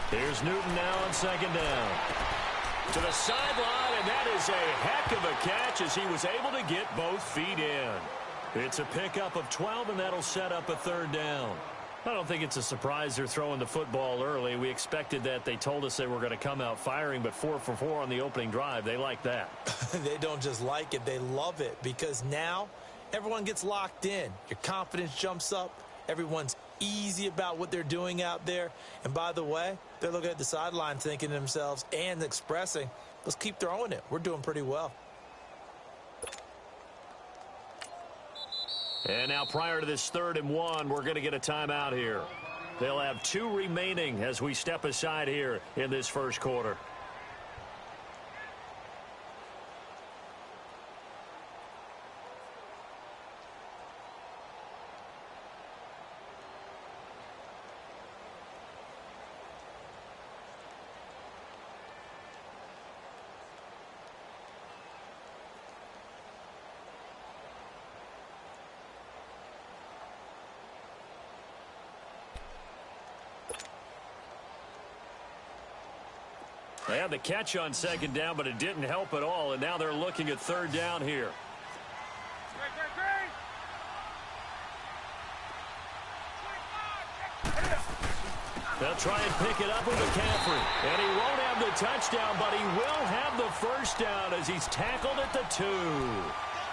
Here's Newton now on second down. To the sideline, and that is a heck of a catch as he was able to get both feet in. It's a pickup of 12, and that'll set up a third down. I don't think it's a surprise they're throwing the football early. We expected that. They told us they were going to come out firing, but 4 for 4 on the opening drive. They like that. They don't just like it. They love it because now everyone gets locked in. Your confidence jumps up. Everyone's easy about what they're doing out there. And by the way, they're looking at the sideline thinking to themselves and expressing, let's keep throwing it. We're doing pretty well. And now prior to this 3rd and 1, we're going to get a timeout here. They'll have 2 remaining as we step aside here in this first quarter. They had the catch on second down, but it didn't help at all, and now they're looking at 3rd down here. They'll try and pick it up with McCaffrey, and he won't have the touchdown, but he will have the first down as he's tackled at the 2.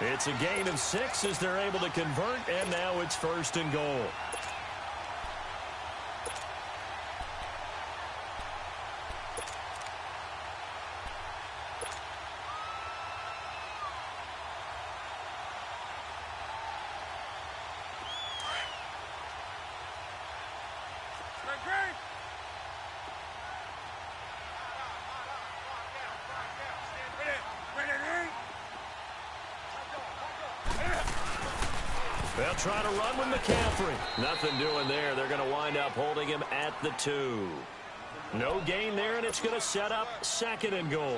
It's a gain of 6 as they're able to convert, and now it's 1st and goal. They'll try to run with McCaffrey. Nothing doing there. They're going to wind up holding him at the 2. No gain there, and it's going to set up 2nd and goal.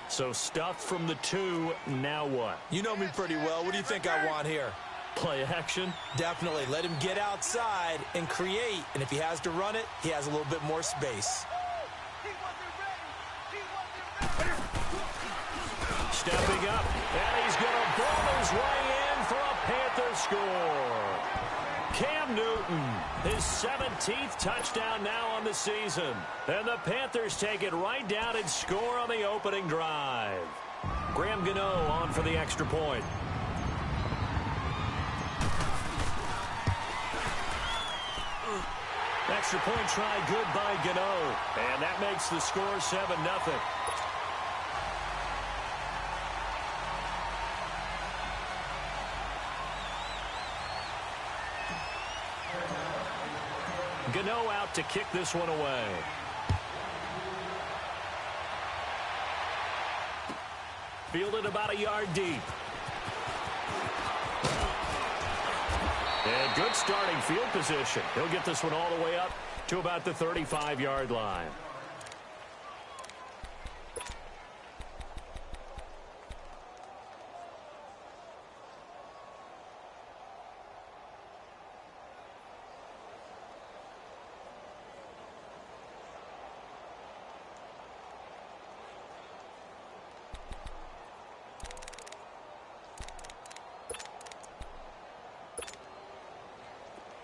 So stuff from the 2. Now what? You know me pretty well. What do you think I want here? Play action? Definitely. Let him get outside and create. And if he has to run it, he has a little bit more space. Stepping up, and he's going to ball his way in for a Panther score. Cam Newton, his 17th touchdown now on the season. And the Panthers take it right down and score on the opening drive. Graham Gano on for the extra point. Extra point try good by Gano. And that makes the score 7-0. Gano out to kick this one away. Fielded about a yard deep. And good starting field position. He'll get this one all the way up to about the 35-yard line.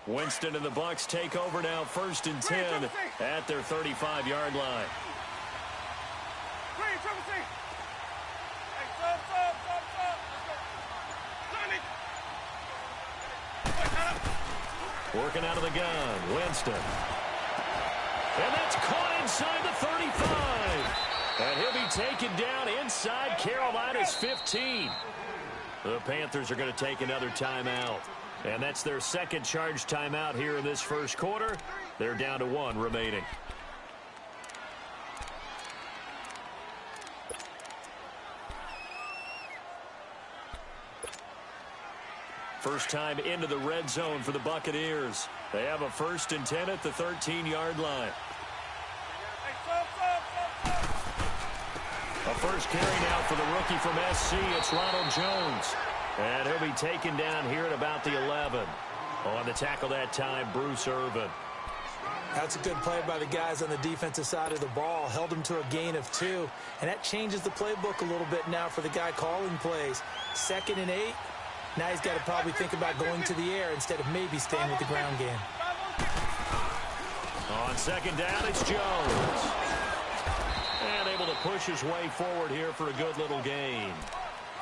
Winston and the Bucs take over now, 1st and 10 at their 35-yard line. Working out of the gun, Winston. And that's caught inside the 35. And he'll be taken down inside Carolina's 15. The Panthers are going to take another timeout. And that's their 2nd charge timeout here in this first quarter. They're down to 1 remaining. First time into the red zone for the Buccaneers. They have a 1st and 10 at the 13-yard line. A first carry now for the rookie from SC. It's Ronald Jones. And he'll be taken down here at about the 11. On the tackle that time, Bruce Irvin. That's a good play by the guys on the defensive side of the ball. Held them to a gain of 2. And that changes the playbook a little bit now for the guy calling plays. 2nd and 8. Now he's got to probably think about going to the air instead of maybe staying with the ground game. On 2nd down, it's Jones. And able to push his way forward here for a good little gain.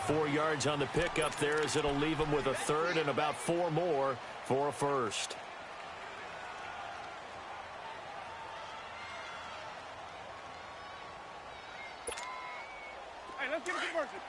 4 yards on the pickup there as it'll leave him with a 3rd and about 4 more for a 1st. Hey, let's get a conversion.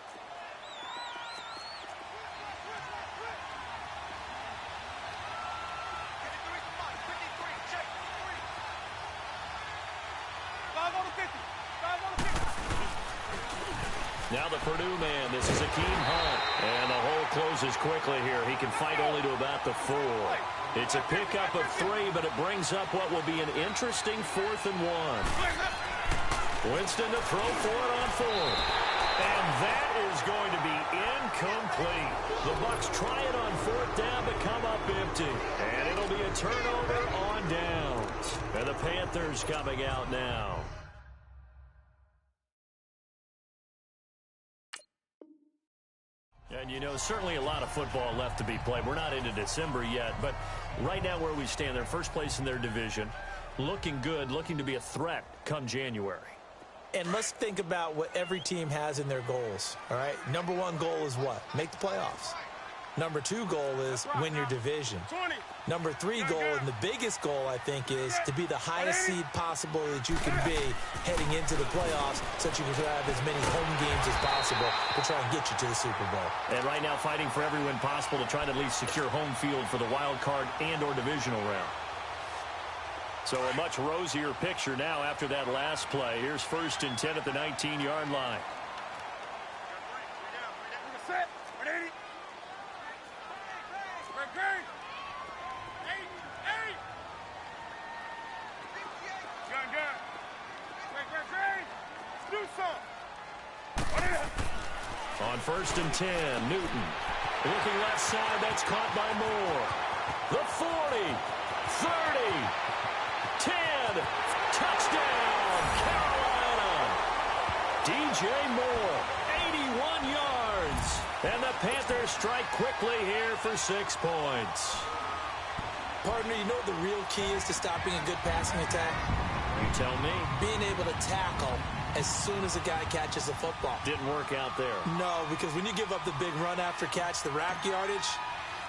Now the Purdue man, this is Akeem Hunt. And the hole closes quickly here. He can fight only to about the 4. It's a pickup of 3, but it brings up what will be an interesting 4th and 1. Winston to throw for it on 4th. And that is going to be incomplete. The Bucs try it on 4th down, but come up empty. And it'll be a turnover on downs. And the Panthers coming out now. And, you know, certainly a lot of football left to be played. We're not into December yet, but right now where we stand, they're first place in their division, looking good, looking to be a threat come January. And let's think about what every team has in their goals, all right? Number 1 goal is what? Make the playoffs. Number 2 goal is win your division. Number 3 goal, and the biggest goal, I think, is to be the highest seed possible that you can be heading into the playoffs so that you can have as many home games as possible to try and get you to the Super Bowl. And right now fighting for every win possible to try to at least secure home field for the wild card and or divisional round. So a much rosier picture now after that last play. Here's 1st and 10 at the 19-yard line. On 1st and 10, Newton. Looking left side, that's caught by Moore. The 40, 30, 10, touchdown, Carolina. DJ Moore, 81 yards. And the Panthers strike quickly here for 6 points. Partner, you know what the real key is to stopping a good passing attack? You tell me. Being able to tackle as soon as a guy catches the football. Didn't work out there. No, because when you give up the big run after catch, the rack yardage,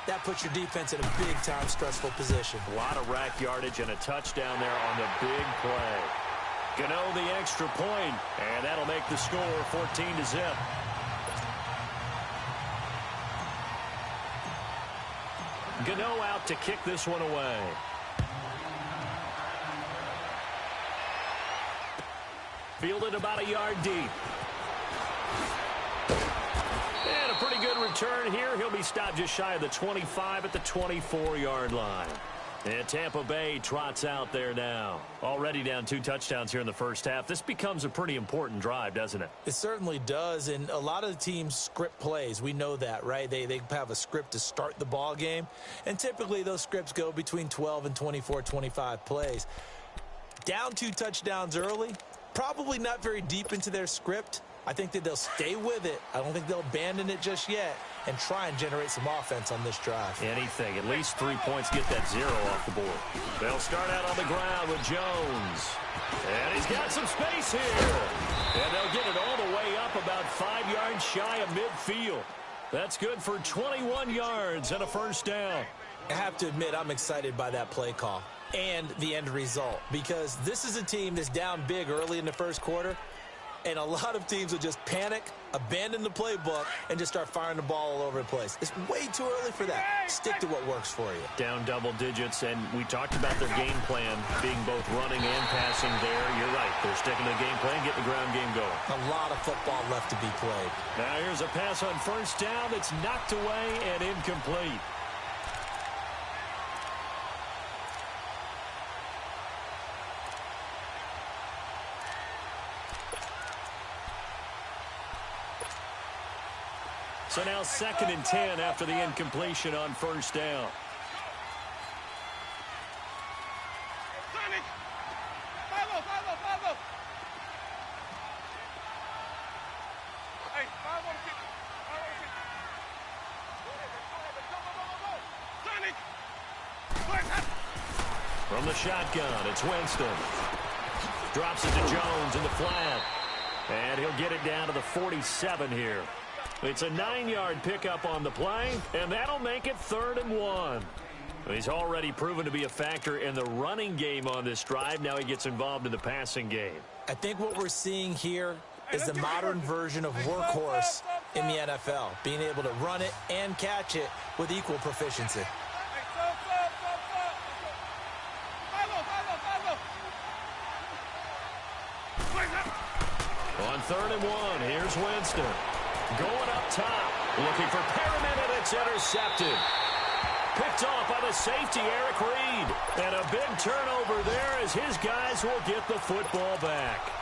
that puts your defense in a big-time stressful position. A lot of rack yardage and a touchdown there on the big play. Gano the extra point, and that'll make the score 14-0. Gano out to kick this one away. Fielded about a yard deep. And a pretty good return here. He'll be stopped just shy of the 25 at the 24-yard line. And Tampa Bay trots out there now. Already down 2 touchdowns here in the first half. This becomes a pretty important drive, doesn't it? It certainly does, and a lot of the teams script plays. We know that, right? They have a script to start the ball game, and typically those scripts go between 12 and 24, 25 plays. Down 2 touchdowns early, probably not very deep into their script. I think that they'll stay with it. I don't think they'll abandon it just yet and try and generate some offense on this drive. Anything. At least 3 points, get that 0 off the board. They'll start out on the ground with Jones. And he's got some space here. And they'll get it all the way up about 5 yards shy of midfield. That's good for 21 yards and a first down. I have to admit, I'm excited by that play call and the end result, because this is a team that's down big early in the first quarter, and a lot of teams will just panic, abandon the playbook, and just start firing the ball all over the place. It's way too early for that. Stick to what works for you. Down double digits, and we talked about their game plan being both running and passing there. You're right. They're sticking to the game plan, getting the ground game going. A lot of football left to be played. Now here's a pass on first down that's knocked away and incomplete. So now 2nd and 10 after the incompletion on first down. From the shotgun, it's Winston. Drops it to Jones in the flat. And he'll get it down to the 47 here. It's a 9-yard pickup on the play, and that'll make it 3rd and 1. He's already proven to be a factor in the running game on this drive. Now he gets involved in the passing game. I think what we're seeing here is the modern version of workhorse in the NFL, being able to run it and catch it with equal proficiency. On 3rd and 1, here's Winston. Going up top, looking for Perriman, and it's intercepted. Picked off by the safety, Eric Reed. And a big turnover there as his guys will get the football back.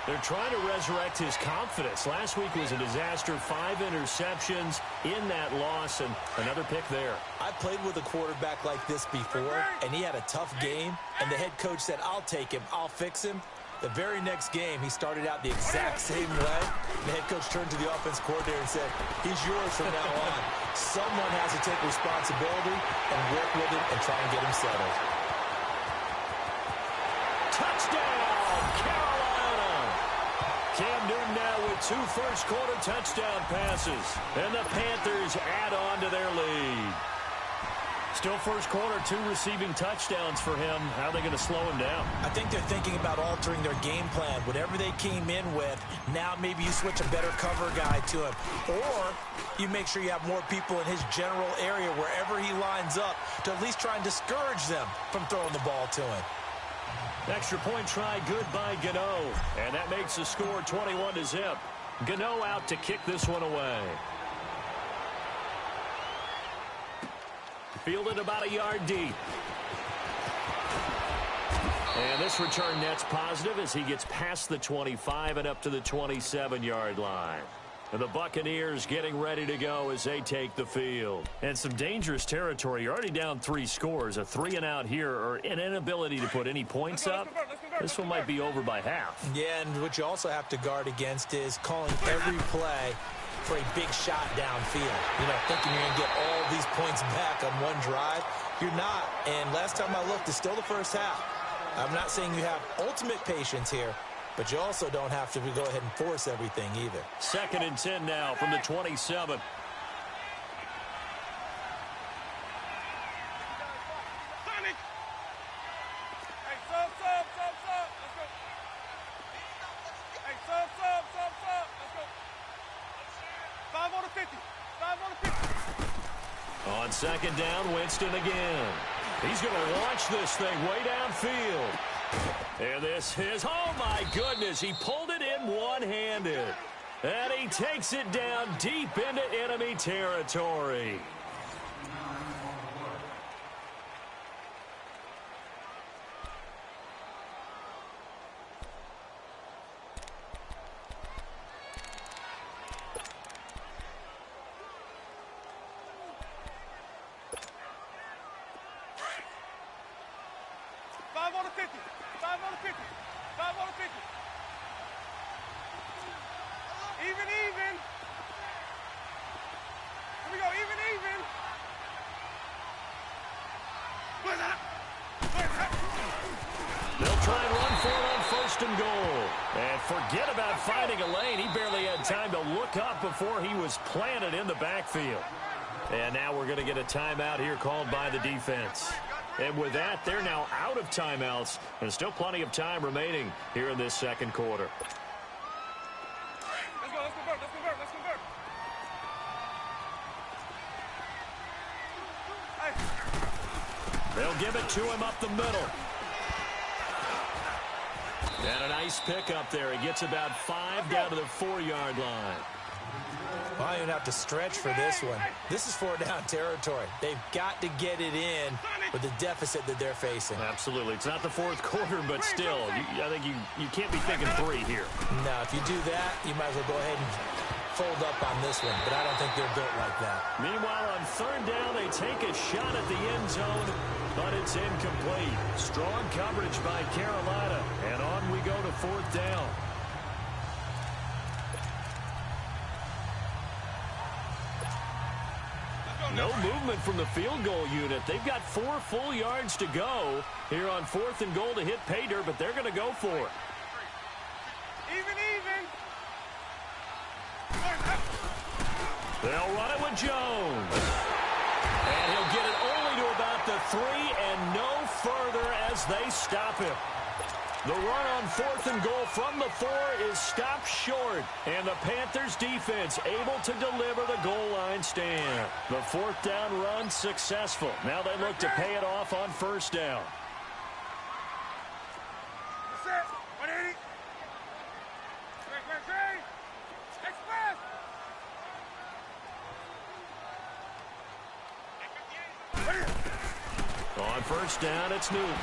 They're trying to resurrect his confidence. Last week was a disaster, 5 interceptions in that loss, and another pick there. I played with a quarterback like this before, and he had a tough game, and the head coach said, I'll take him, I'll fix him. The very next game, he started out the exact same way. The head coach turned to the offense coordinator and said, he's yours from now on. Someone has to take responsibility and work with him and try and get him settled. Touchdown, Carolina! Cam Newton now with 2 first-quarter touchdown passes. And the Panthers add on to their lead. Still first quarter, 2 receiving touchdowns for him. How are they going to slow him down? I think they're thinking about altering their game plan. Whatever they came in with, now maybe you switch a better cover guy to him. Or you make sure you have more people in his general area wherever he lines up to at least try and discourage them from throwing the ball to him. Extra point try good by Gano. And that makes the score 21-0. Gano out to kick this one away. Fielded about a yard deep. And this return net's positive as he gets past the 25 and up to the 27-yard line. And the Buccaneers getting ready to go as they take the field. And some dangerous territory. You're already down 3 scores. A 3-and-out here, or an inability to put any points up. This one might be over by half. Yeah, and what you also have to guard against is calling every play for a big shot downfield. You know, thinking you're going to get all these points back on one drive. You're not. And last time I looked, it's still the first half. I'm not saying you have ultimate patience here, but you also don't have to go ahead and force everything either. 2nd and 10 now from the 27. On 2nd down, Winston again. He's going to launch this thing way downfield. And this is, oh my goodness, he pulled it in one-handed. And he takes it down deep into enemy territory. They'll try and run for it on 1st and goal. And forget about finding a lane. He barely had time to look up before he was planted in the backfield. And now we're going to get a timeout here called by the defense. And with that, they're now out of timeouts. And still plenty of time remaining here in this 2nd quarter. Let's convert. They'll give it to him up the middle. And a nice pickup there. He gets about 5 down to the 4-yard line. Well, you don't have to stretch for this one. This is 4-down territory. They've got to get it in with the deficit that they're facing. Absolutely. It's not the 4th quarter, but still, I think you can't be thinking 3 here. No, if you do that, you might as well go ahead and fold up on this one, but I don't think they're built like that. Meanwhile, on 3rd down, they take a shot at the end zone, but it's incomplete. Strong coverage by Carolina, and on we go to 4th down. No movement from the field goal unit. They've got 4 full yards to go here on 4th and goal to hit pay dirt, but they're going to go for it. Even. They'll run it with Jones. And he'll get it only to about the 3 and no further as they stop him. The run on 4th and goal from the 4 is stopped short. And the Panthers defense able to deliver the goal line stand. The 4th down run successful. Now they look to pay it off on 1st down. That's it. 180. Great. Express. On 1st down, it's Newton.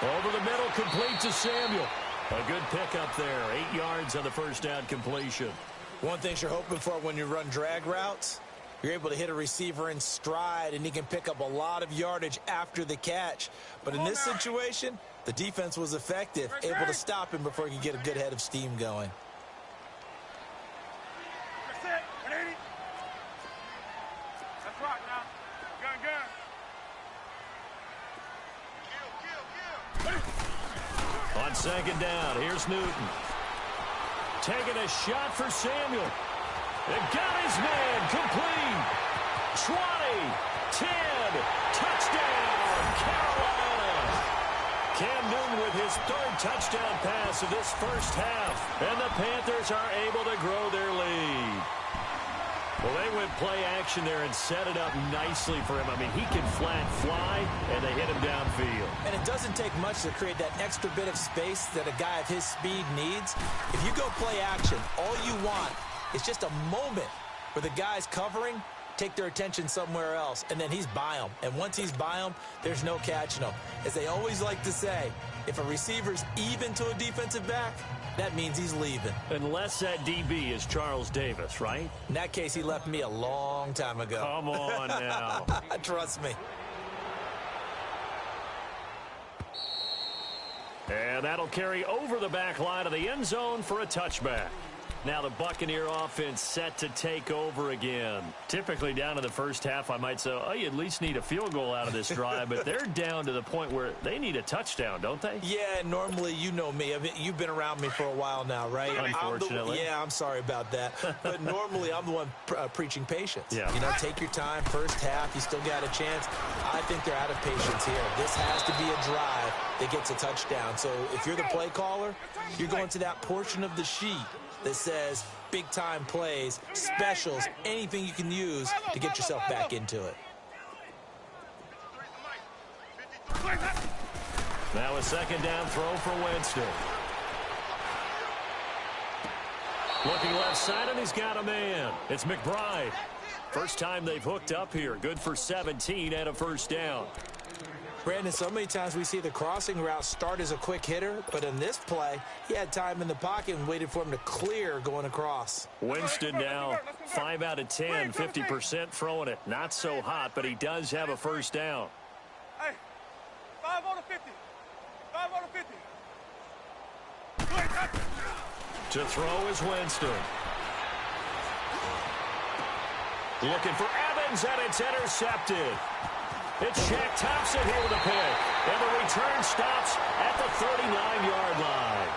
Over the middle, complete to Samuel. A good pickup there. 8 yards on the 1st down completion. One thing you're hoping for when you run drag routes, you're able to hit a receiver in stride, and he can pick up a lot of yardage after the catch. But in this situation, the defense was effective, able to stop him before he could get a good head of steam going. That's it. 180. Let's rock now. Gun. On 2nd down, here's Newton. Taking a shot for Samuel. It got his man complete. 20, 10, touchdown, Carolina. Cam Newton with his 3rd touchdown pass of this 1st half. And the Panthers are able to grow their lead. Well, they went play action there and set it up nicely for him. I mean, he can flat fly, and they hit him downfield. And it doesn't take much to create that extra bit of space that a guy of his speed needs. If you go play action, all you want is just a moment where the guy's covering, take their attention somewhere else, and then he's by him. And once he's by him, there's no catching him. As they always like to say, if a receiver's even to a defensive back, that means he's leaving. Unless that DB is Charles Davis, right? In that case, he left me a long time ago. Come on now. Trust me. And that'll carry over the back line of the end zone for a touchback. Now the Buccaneer offense set to take over again. Typically down to the 1st half, I might say, oh, you at least need a field goal out of this drive, but they're down to the point where they need a touchdown, don't they? Yeah, normally, you know me. You've been around me for a while now, right? Unfortunately. I'm sorry about that. But normally, I'm the one preaching patience. Yeah. You know, take your time. 1st half, you still got a chance. I think they're out of patience here. This has to be a drive that gets a touchdown. So if you're the play caller, you're going to that portion of the sheet that says big-time plays, specials, anything you can use to get yourself back into it. Now a 2nd down throw for Winston. Looking left side, and he's got a man. It's McBride. First time they've hooked up here. Good for 17 and a 1st down. Brandon, so many times we see the crossing route start as a quick hitter, but in this play, he had time in the pocket and waited for him to clear going across. Winston now 5 out of 10, 50% throwing it. Not so hot, but he does have a 1st down. Hey, 5 on the 50. 5 on the 50. To throw is Winston. Looking for Evans, and it's intercepted. It's Shaq Thompson here with a pick. And the return stops at the 39-yard line.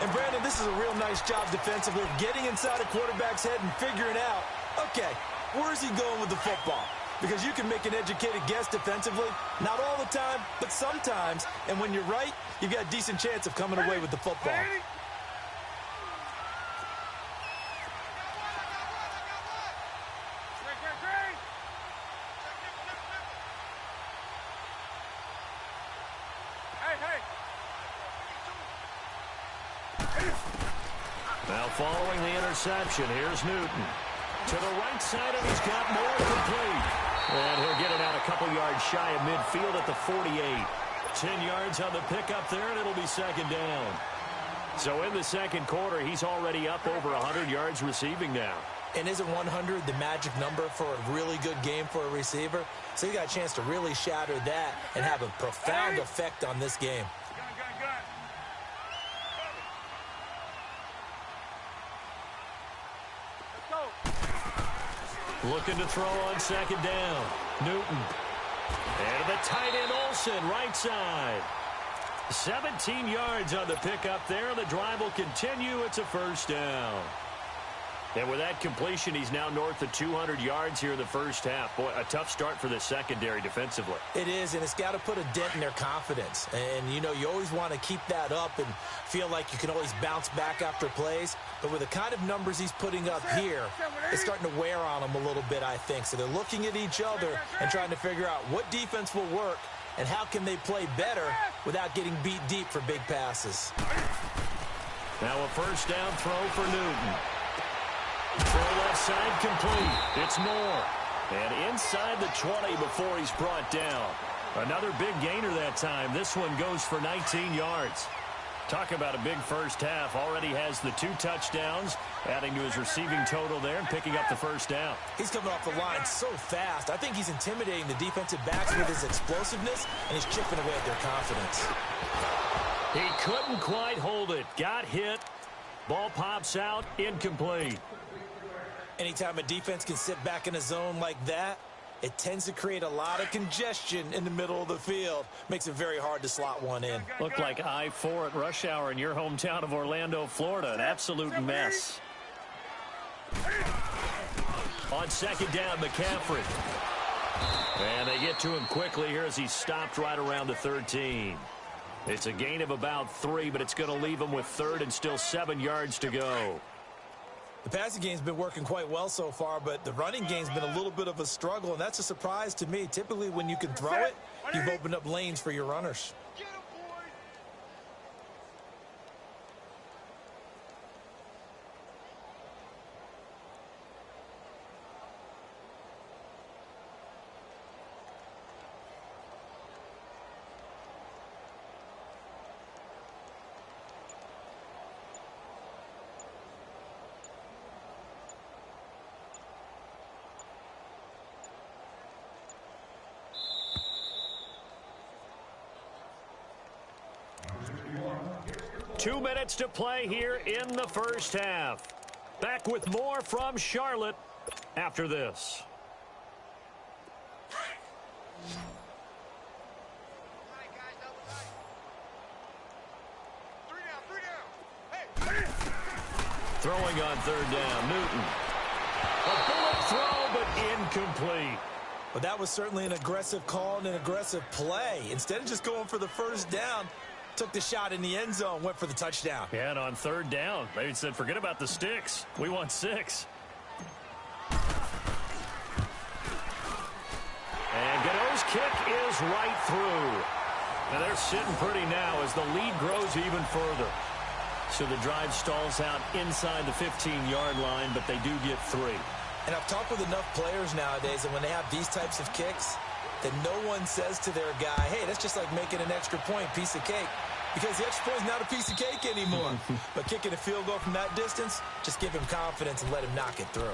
And, Brandon, this is a real nice job defensively of getting inside a quarterback's head and figuring out, okay, where is he going with the football? Because you can make an educated guess defensively. Not all the time, but sometimes. And when you're right, you've got a decent chance of coming away with the football. Now following the interception, here's Newton. To the right side, and he's got more complete. And he'll get it out a couple yards shy of midfield at the 48. 10 yards on the pickup there, and it'll be 2nd down. So in the 2nd quarter, he's already up over 100 yards receiving now. And isn't 100 the magic number for a really good game for a receiver? So he got a chance to really shatter that and have a profound effect on this game. Looking to throw on second down. Newton. And to the tight end, Olsen, right side. 17 yards on the pickup there. The drive will continue. It's a first down. And with that completion, he's now north of 200 yards here in the first half. Boy, a tough start for the secondary defensively. It is, and it's got to put a dent in their confidence. And, you know, you always want to keep that up and feel like you can always bounce back after plays. But with the kind of numbers he's putting up here, it's starting to wear on them a little bit, I think. So they're looking at each other and trying to figure out what defense will work and how can they play better without getting beat deep for big passes. Now a first down throw for Newton. Throw left side complete. It's Moore. And inside the 20 before he's brought down. Another big gainer that time. This one goes for 19 yards. Talk about a big first half. Already has the 2 touchdowns, adding to his receiving total there and picking up the first down. He's coming off the line so fast. I think he's intimidating the defensive backs with his explosiveness, and he's chipping away at their confidence. He couldn't quite hold it. Got hit. Ball pops out. Incomplete. Anytime a defense can sit back in a zone like that, it tends to create a lot of congestion in the middle of the field. Makes it very hard to slot one in. Looked like I-4 at rush hour in your hometown of Orlando, Florida. An absolute mess. On second down, McCaffrey. And they get to him quickly here as he's stopped right around the 13. It's a gain of about 3, but it's going to leave him with 3rd and still 7 yards to go. The passing game's been working quite well so far, but the running game's been a little bit of a struggle, and that's a surprise to me. Typically, when you can throw it, you've opened up lanes for your runners. Two minutes to play here in the first half. Back with more from Charlotte after this. Throwing on third down, Newton. A bullet throw, but incomplete. Well, that was certainly an aggressive call and an aggressive play. Instead of just going for the first down, took the shot in the end zone, went for the touchdown. Yeah, and on third down, they said, forget about the sticks. We want 6. And Godot's kick is right through. And they're sitting pretty now as the lead grows even further. So the drive stalls out inside the 15-yard line, but they do get 3. And I've talked with enough players nowadays, and when they have these types of kicks, that no one says to their guy, hey, that's just like making an extra point, piece of cake. Because the extra point is not a piece of cake anymore. But kicking a field goal from that distance, just give him confidence and let him knock it through.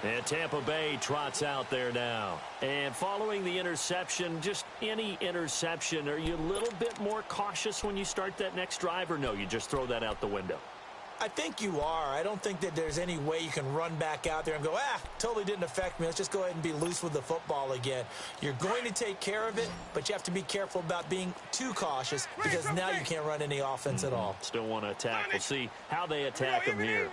And Tampa Bay trots out there now. And following the interception, just any interception, are you a little bit more cautious when you start that next drive, or no, you just throw that out the window? I think you are. I don't think that there's any way you can run back out there and go, totally didn't affect me. Let's just go ahead and be loose with the football again. You're going to take care of it, but you have to be careful about being too cautious because now you can't run any offense at all. Still want to attack. We'll see how they attack him here.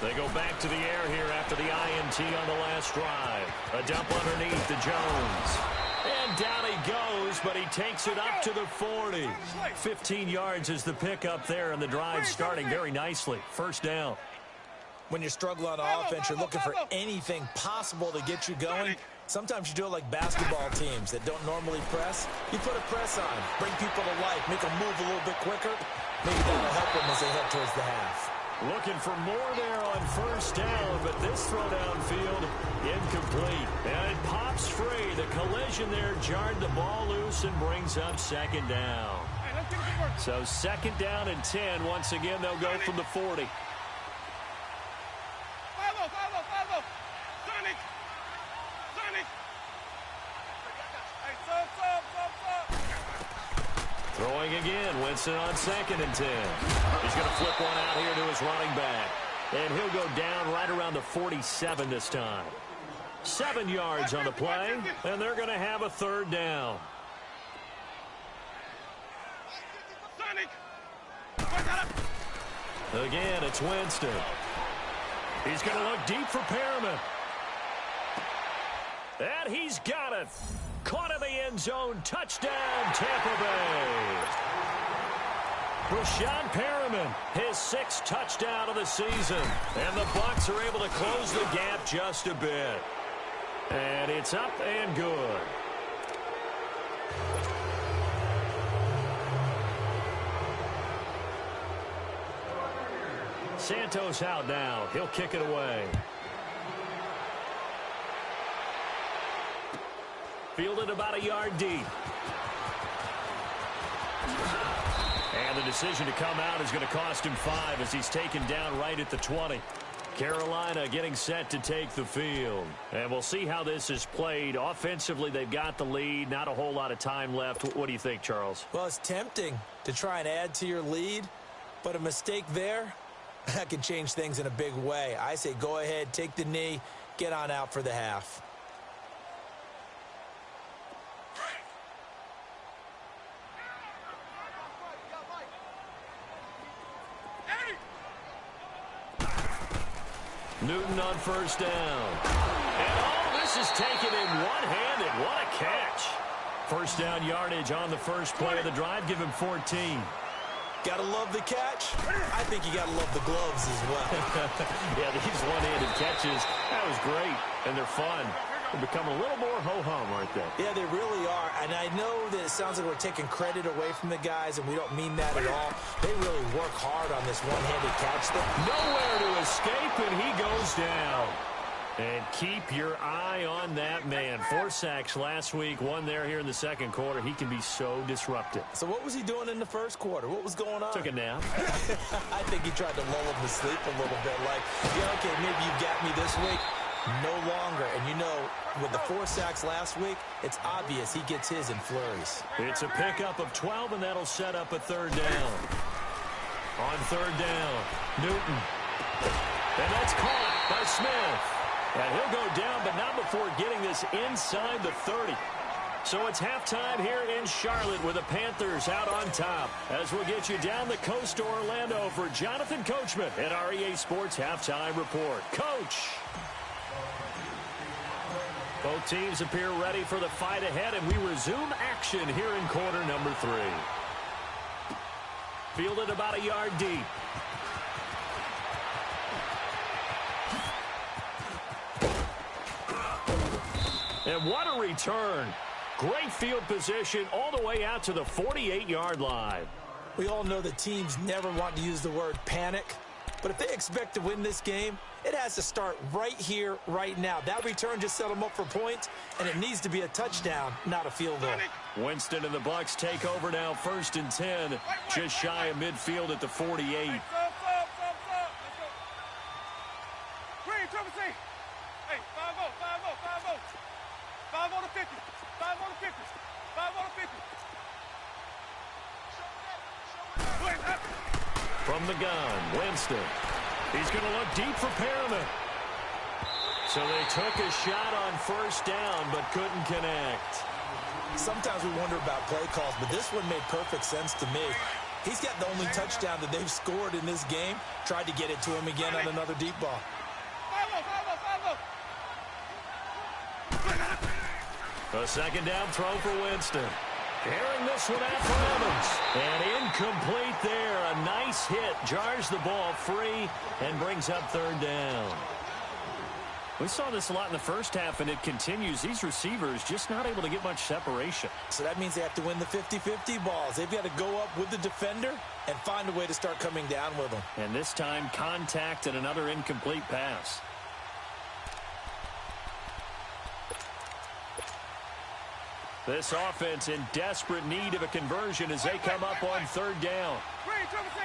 They go back to the air here after the INT on the last drive. A dump underneath to Jones. And down he goes, but he takes it up to the 40. 15 yards is the pickup there, and the drive starting very nicely. First down. When you're struggling on offense, you're looking for anything possible to get you going. Sometimes you do it like basketball teams that don't normally press. You put a press on, bring people to life, make them move a little bit quicker. Maybe that'll help them as they head towards the half. Looking for more there on first down, but this throw downfield incomplete. And it pops free. The collision there jarred the ball loose and brings up second down. So second down and 10. Once again, they'll go from the 40. Throwing again, Winston on 2nd and 10. He's going to flip one out here to his running back. And he'll go down right around the 47 this time. 7 yards on the play, and they're going to have a 3rd down. Again, it's Winston. He's going to look deep for Perriman. And he's got it. Caught in the end zone. Touchdown, Tampa Bay. Brashad Perriman, his 6th touchdown of the season. And the Bucs are able to close the gap just a bit. And it's up and good. Santos out now. He'll kick it away. Fielded about a yard deep. And the decision to come out is going to cost him 5 as he's taken down right at the 20. Carolina getting set to take the field. And we'll see how this is played. Offensively, they've got the lead. Not a whole lot of time left. What do you think, Charles? Well, it's tempting to try and add to your lead, but a mistake there, that can change things in a big way. I say go ahead, take the knee, get on out for the half. Newton on 1st down. And all this is taken in one-handed. What a catch. 1st down yardage on the first play of the drive. Give him 14. Gotta love the catch. I think you gotta love the gloves as well. Yeah, these one-handed catches, that was great. And they're fun. They become a little more ho-hum, aren't they? Yeah, they really are. And I know that it sounds like we're taking credit away from the guys, and we don't mean that at all. They really work hard on this one-handed catch thing. Nowhere to escape, and he goes down. And keep your eye on that man. 4 sacks last week, 1 there here in the 2nd quarter. He can be so disruptive. So what was he doing in the 1st quarter? What was going on? Took a nap. I think he tried to lull him to sleep a little bit. Like, yeah, okay, maybe you got me this week. No longer. And you know, with the 4 sacks last week, it's obvious he gets his in flurries. It's a pickup of 12, and that'll set up a 3rd down. On 3rd down, Newton. And that's caught by Smith. And he'll go down, but not before getting this inside the 30. So it's halftime here in Charlotte with the Panthers out on top. As we'll get you down the coast to Orlando for Jonathan Coachman at our EA Sports Halftime Report. Coach! Both teams appear ready for the fight ahead, and we resume action here in quarter number 3. Fielded about a yard deep. And what a return. Great field position all the way out to the 48-yard line. We all know that teams never want to use the word panic, but if they expect to win this game, it has to start right here, right now. That return just set them up for points, and it needs to be a touchdown, not a field goal. Winston and the Bucs take over now, 1st and 10, just shy of midfield at the 48. Green, triple C. Hey, 5-0, 5-0, 5-0. 5 on the 50. 5 on the 50. 5 on the 50. From the gun, Winston. He's going to look deep for Perriman. So they took a shot on 1st down, but couldn't connect. Sometimes we wonder about play calls, but this one made perfect sense to me. He's got the only touchdown that they've scored in this game. Tried to get it to him again on another deep ball. 5-0, 5-0, 5-0. A 2nd down throw for Winston. Carrying this one out for Evans. And incomplete there. A nice hit. Jars the ball free and brings up 3rd down. We saw this a lot in the first half, and it continues. These receivers just not able to get much separation. So that means they have to win the 50-50 balls. They've got to go up with the defender and find a way to start coming down with them. And this time, contact and another incomplete pass. This offense in desperate need of a conversion as they come up on 3rd down. Green, triple C.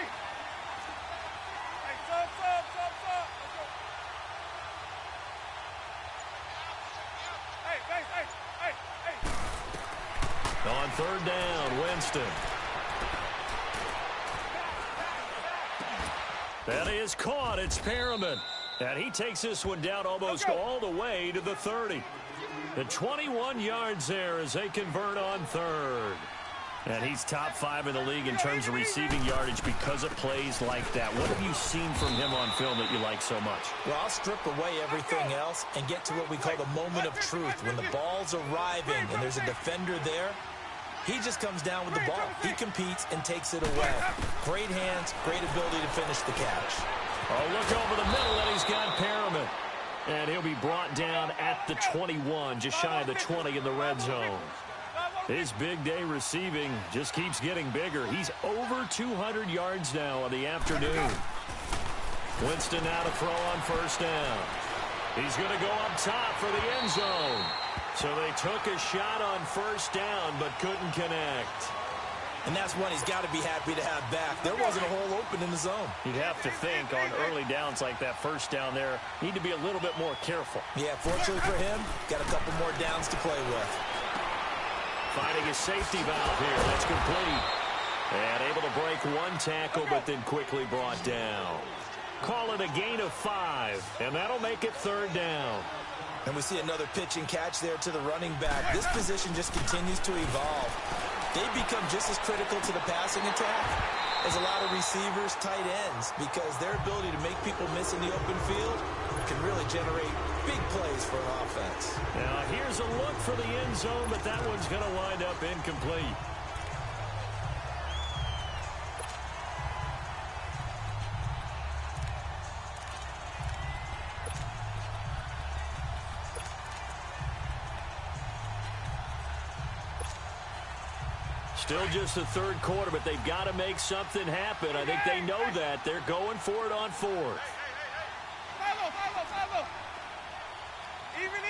Hey, sub. Hey. On 3rd down, Winston. That is caught. It's Perriman. And he takes this one down almost all the way to the 30. The 21 yards there as they convert on third. And he's top 5 in the league in terms of receiving yardage because of plays like that. What have you seen from him on film that you like so much? Well, I'll strip away everything else and get to what we call the moment of truth. When the ball's arriving and there's a defender there, he just comes down with the ball. He competes and takes it away. Great hands, great ability to finish the catch. Oh, look over the middle, and he's got Perriman. And he'll be brought down at the 21, just shy of the 20 in the red zone. His big day receiving just keeps getting bigger. He's over 200 yards now on the afternoon. Winston now to throw on first down. He's going to go up top for the end zone. So they took a shot on first down but couldn't connect. And that's one he's got to be happy to have back. There wasn't a hole open in the zone. You'd have to think on early downs like that first down there, need to be a little bit more careful. Yeah, fortunately for him, got a couple more downs to play with. Finding a safety valve here. That's complete. And able to break one tackle, but then quickly brought down. Call it a gain of 5, and that'll make it third down. And we see another pitch and catch there to the running back. This position just continues to evolve. They become just as critical to the passing attack as a lot of receivers, tight ends, because their ability to make people miss in the open field can really generate big plays for an offense. Now, here's a look for the end zone, but that one's going to wind up incomplete. Still just the third quarter, but they've got to make something happen. I think they know that. They're going for it on fourth. Follow. Even.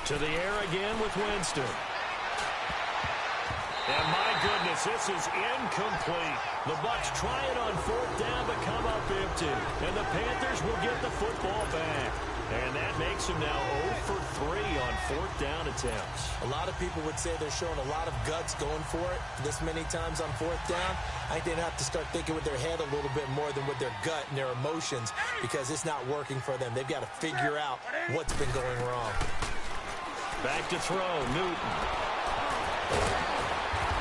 To the air again with Winston. And my goodness, this is incomplete. The Bucs try it on fourth down, but come up empty. And the Panthers will get the football back. And that makes them now 0 for 3 on fourth down attempts. A lot of people would say they're showing a lot of guts going for it this many times on fourth down. I think they'd have to start thinking with their head a little bit more than with their gut and their emotions, because it's not working for them. They've got to figure out what's been going wrong. Back to throw, Newton.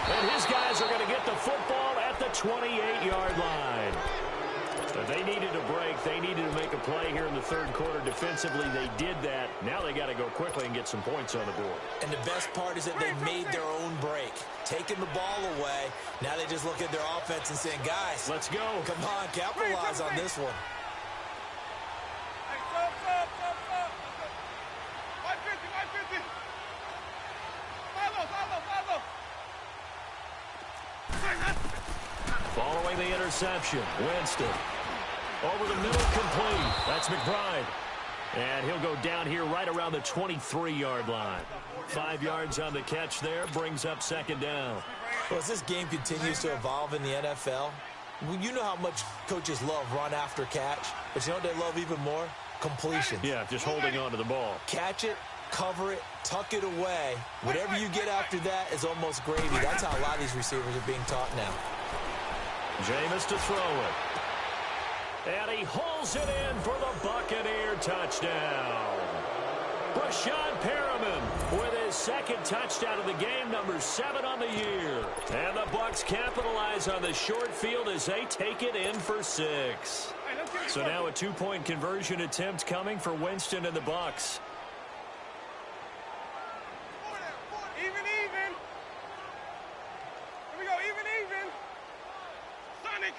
And his guys are going to get the football at the 28-yard line. They needed a break. They needed to make a play here in the third quarter. Defensively, they did that. Now they got to go quickly and get some points on the board. And the best part is that they made their own break. Taking the ball away. Now they just look at their offense and saying, guys, let's go. Come on, capitalize on this one. Hey, stop. 550. Follow. Following the interception, Winston. Over the middle, complete. That's McBride. And he'll go down here right around the 23-yard line. 5 yards on the catch there, brings up second down. Well, as this game continues to evolve in the NFL, you know how much coaches love run after catch, but you know what they love even more? Completion. Yeah, just holding on to the ball. Catch it, cover it, tuck it away. Whatever you get after that is almost gravy. That's how a lot of these receivers are being taught now. Jameis to throw it. And he hauls it in for the Buccaneer touchdown. Brashad Perriman with his second touchdown of the game, number 7 on the year. And the Bucs capitalize on the short field as they take it in for 6. So now a 2-point conversion attempt coming for Winston and the Bucs. Even. Here we go, even. Sonic.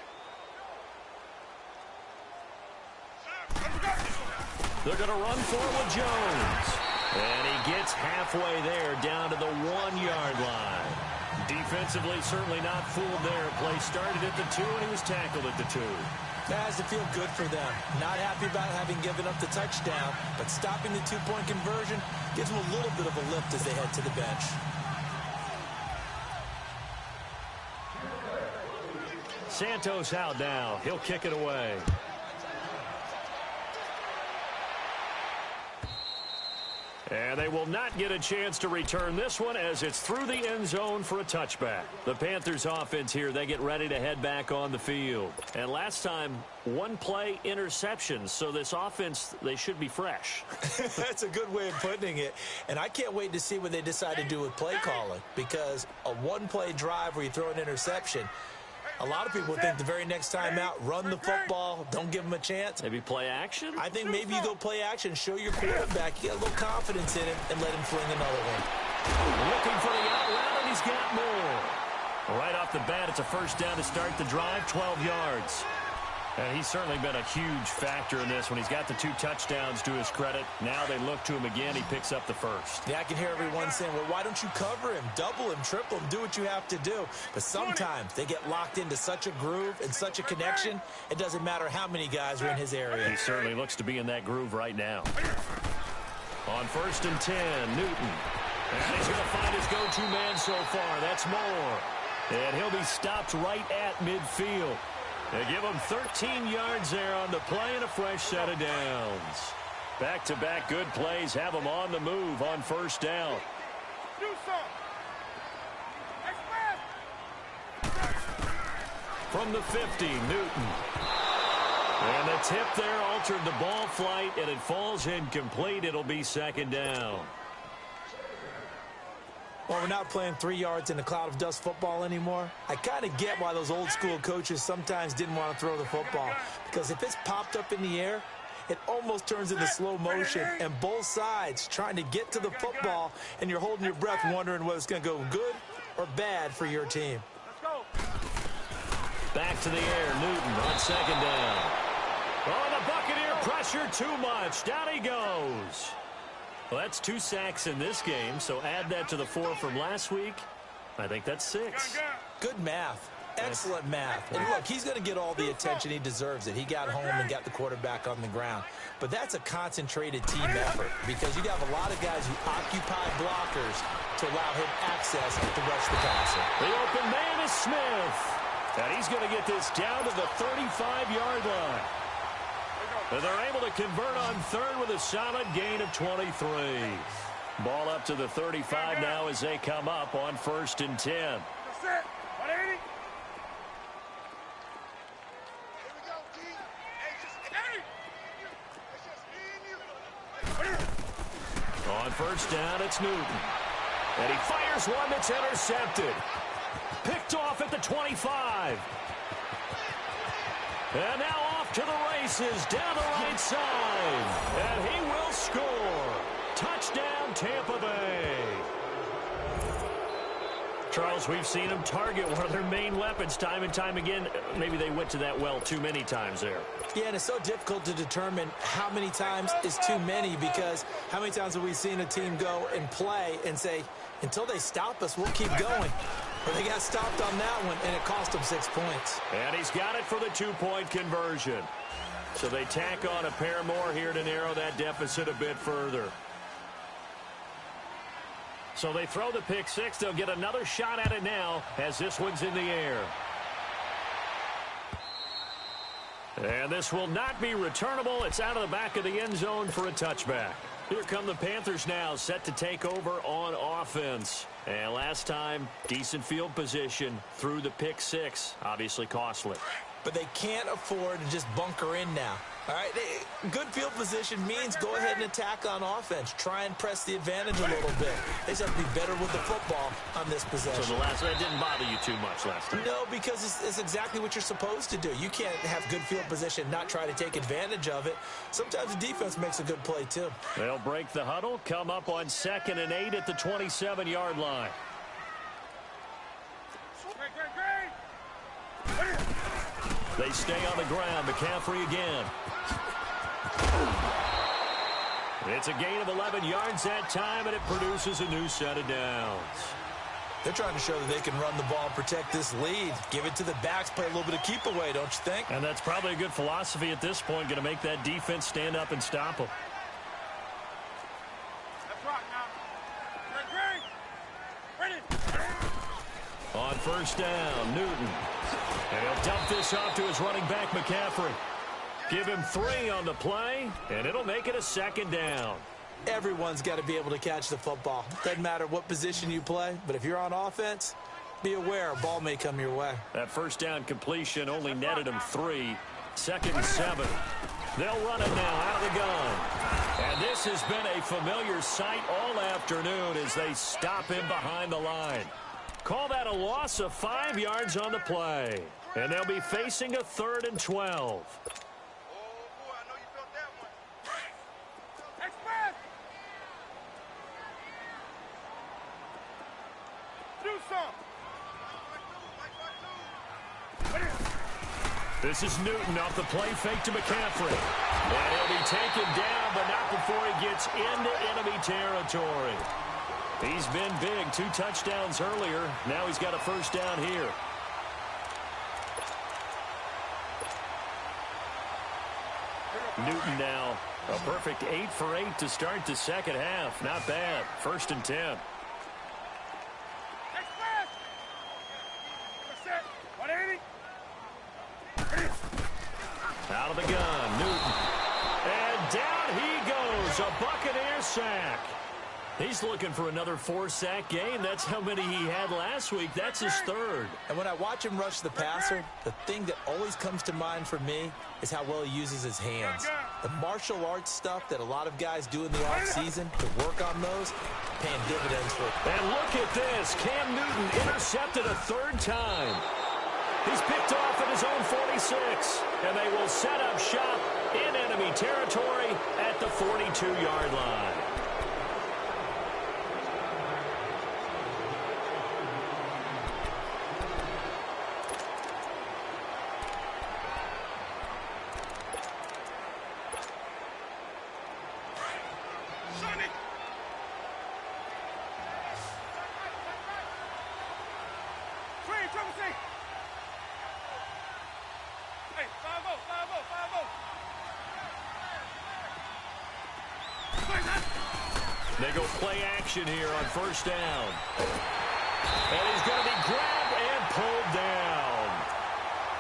They're going to run for it with Jones. And he gets halfway there down to the 1-yard line. Defensively, certainly not fooled there. Play started at the 2, and he was tackled at the 2. That has to feel good for them. Not happy about having given up the touchdown, but stopping the 2-point conversion gives them a little bit of a lift as they head to the bench. Santos out now. He'll kick it away. And they will not get a chance to return this one as it's through the end zone for a touchback. The Panthers offense here, they get ready to head back on the field. And last time, one play interception. So this offense, they should be fresh. That's a good way of putting it. And I can't wait to see what they decide to do with play calling, because a one-play drive where you throw an interception, a lot of people think the very next time out, run the football, don't give them a chance. Maybe play action? I think maybe you go play action, show your quarterback, you get a little confidence in him, and let him fling another one. Looking for the out route, and he's got more. Right off the bat, it's a first down to start the drive, 12 yards. And he's certainly been a huge factor in this when he's got the 2 touchdowns to his credit. Now they look to him again. He picks up the first. Yeah, I can hear everyone saying, well, why don't you cover him, double him, triple him, do what you have to do. But sometimes they get locked into such a groove and such a connection, it doesn't matter how many guys are in his area. He certainly looks to be in that groove right now. On 1st and 10, Newton. And he's going to find his go-to man so far. That's Moore. And he'll be stopped right at midfield. They give him 13 yards there on the play and a fresh set of downs. Back-to-back good plays have him on the move on 1st down. Do something. From the 50, Newton. And the tip there altered the ball flight, and it falls incomplete. It'll be 2nd down. Well, we're not playing 3 yards in a cloud of dust football anymore. I kind of get why those old school coaches sometimes didn't want to throw the football, because if it's popped up in the air, it almost turns into slow motion, and both sides trying to get to the football, and you're holding your breath wondering whether it's going to go good or bad for your team. Let's go. Back to the air, Newton on 2nd down. Oh, the Buccaneer pressure too much. Down he goes. Well, that's 2 sacks in this game, so add that to the 4 from last week. I think that's 6. Good math. Excellent math. And look, he's going to get all the attention he deserves it. He got home and got the quarterback on the ground. But that's a concentrated team effort, because you have a lot of guys who occupy blockers to allow him access to rush the passer. The open man is Smith. And he's going to get this down to the 35-yard line. And they're able to convert on 3rd with a solid gain of 23. Ball up to the 35 now as they come up on 1st and 10. That's it. 180. On 1st down, it's Newton. And he fires one that's intercepted. Picked off at the 25. And now off to the races down the right side. And he will score. Touchdown, Tampa Bay. Charles, we've seen them target one of their main weapons time and time again. Maybe they went to that well too many times there. Yeah, and it's so difficult to determine how many times is too many, because how many times have we seen a team go and play and say, until they stop us, we'll keep going. But they got stopped on that one, and it cost them 6 points. And he's got it for the 2-point conversion. So they tack on a pair more here to narrow that deficit a bit further. So they throw the pick 6. They'll get another shot at it now as this one's in the air. And this will not be returnable. It's out of the back of the end zone for a touchback. Here come the Panthers now, set to take over on offense. And last time, decent field position through the pick 6. Obviously costly. But they can't afford to just bunker in now. All right, good field position means go ahead and attack on offense. Try and press the advantage a little bit. They just have to be better with the football on this possession. So the last one didn't bother you too much last time? No, because it's exactly what you're supposed to do. You can't have good field position, not try to take advantage of it. Sometimes the defense makes a good play, too. They'll break the huddle, come up on 2nd and 8 at the 27-yard line. They stay on the ground. McCaffrey again. It's a gain of 11 yards that time, and it produces a new set of downs. They're trying to show that they can run the ball, protect this lead. Give it to the backs, play a little bit of keep away, don't you think? And that's probably a good philosophy at this point, going to make that defense stand up and stop them. Let's rock now. Ready. On 1st down, Newton. And he'll dump this off to his running back, McCaffrey. Give him 3 on the play, and it'll make it a 2nd down. Everyone's got to be able to catch the football. Doesn't matter what position you play, but if you're on offense, be aware a ball may come your way. That first down completion only netted him 3. 2nd and 7. They'll run it now out of the gun. And this has been a familiar sight all afternoon as they stop him behind the line. Call that a loss of 5 yards on the play. And they'll be facing a 3rd and 12. This is Newton off the play fake to McCaffrey. And he'll be taken down, but not before he gets into enemy territory. He's been big. 2 touchdowns earlier. Now he's got a first down here. Newton now a perfect 8 for 8 to start the second half. Not bad. 1st and 10. Out of the gun, Newton. And down he goes, a Buccaneer sack. He's looking for another 4-sack game. That's how many he had last week. That's his 3rd. And when I watch him rush the passer, the thing that always comes to mind for me is how well he uses his hands. The martial arts stuff that a lot of guys do in the offseason to work on those, paying dividends for it. And look at this. Cam Newton intercepted a 3rd time. He's picked off at his own 46, and they will set up shop in enemy territory at the 42-yard line. They go play action here on 1st down. And he's going to be grabbed and pulled down.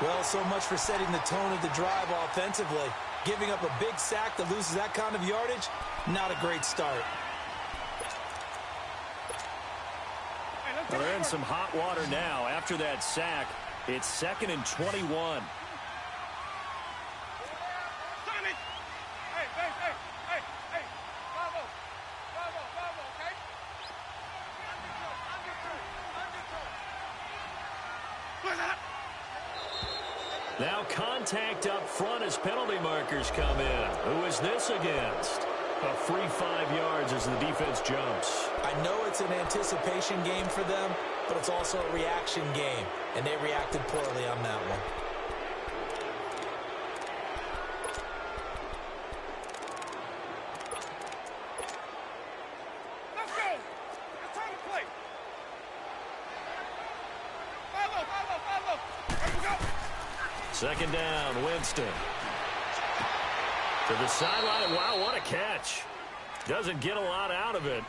Well, so much for setting the tone of the drive offensively. Giving up a big sack that loses that kind of yardage, not a great start. Well, they're in some hot water now. After that sack, it's 2nd and 21. Now contact up front as penalty markers come in. Who is this against? A free 5 yards as the defense jumps. I know it's an anticipation game for them, but it's also a reaction game, and they reacted poorly on that one. Let's go. It's time to play. Follow. Here we go. 2nd down, Winston. To the sideline. Wow, what a catch. Doesn't get a lot out of it,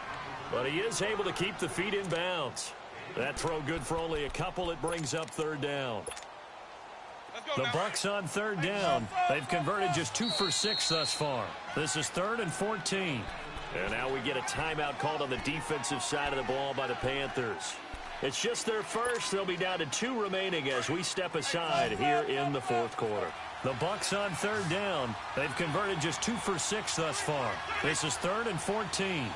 but he is able to keep the feet in bounds. That throw good for only a couple. It brings up 3rd down. The Bucs on 3rd down. They've converted just 2 for 6 thus far. This is 3rd and 14. And now we get a timeout called on the defensive side of the ball by the Panthers. It's just their first. They'll be down to 2 remaining as we step aside here in the 4th quarter. The Bucs on 3rd down. They've converted just 2 for 6 thus far. This is 3rd and 14.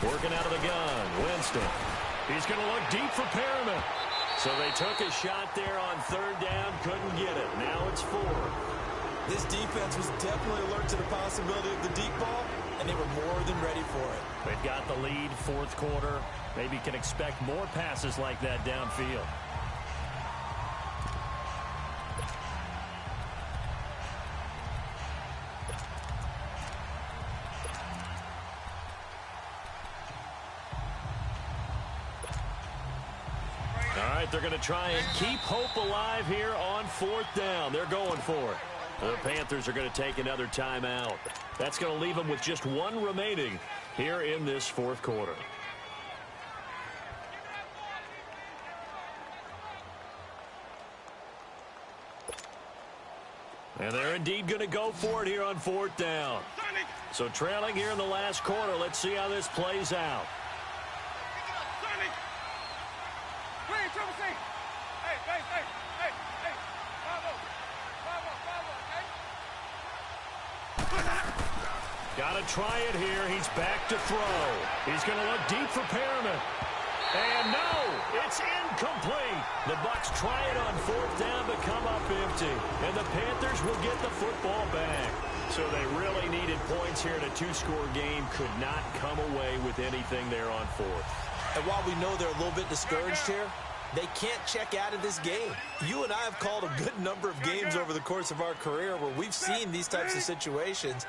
Working out of the gun, Winston. He's going to look deep for Perriman. So they took a shot there on 3rd down, couldn't get it. Now it's 4. This defense was definitely alert to the possibility of the deep ball, and they were more than ready for it. They've got the lead, 4th quarter. Maybe can expect more passes like that downfield. All right, they're going to try and keep hope alive here on 4th down. They're going for it. The Panthers are going to take another timeout. That's going to leave them with just 1 remaining here in this 4th quarter. And they're indeed going to go for it here on 4th down. So trailing here in the last quarter. Let's see how this plays out. Got to try it here. He's back to throw. He's going to look deep for Perriman. And no, it's incomplete. The Bucs try it on 4th down but come up empty. And the Panthers will get the football back. So they really needed points here in a 2-score game. Could not come away with anything there on 4th. And while we know they're a little bit discouraged here, they can't check out of this game. You and I have called a good number of games over the course of our career where we've seen these types of situations.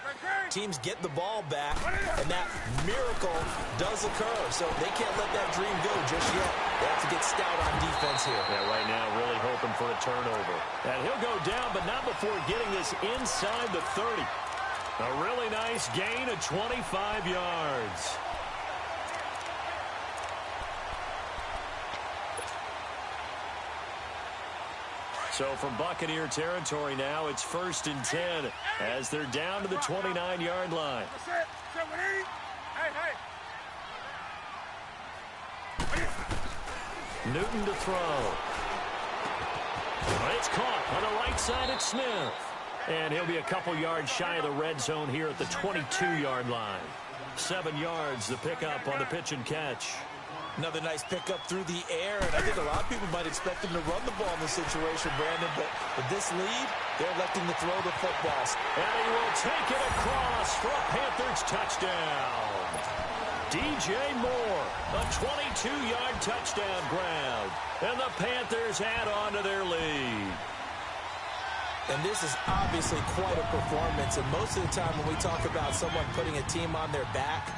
Teams get the ball back, and that miracle does occur. So they can't let that dream go just yet. They have to get stout on defense here. Yeah, right now really hoping for a turnover. And he'll go down, but not before getting this inside the 30. A really nice gain of 25 yards. So from Buccaneer territory now, it's 1st and 10 as they're down to the 29-yard line. Newton to throw. It's caught on the right side at Smith. And he'll be a couple yards shy of the red zone here at the 22-yard line. 7 yards, the pickup on the pitch and catch. Another nice pickup through the air, and I think a lot of people might expect him to run the ball in this situation, Brandon, but with this lead, they're electing to throw the footballs. And he will take it across for a Panthers touchdown. DJ Moore, a 22-yard touchdown grab, and the Panthers add on to their lead. And this is obviously quite a performance, and most of the time when we talk about someone putting a team on their back,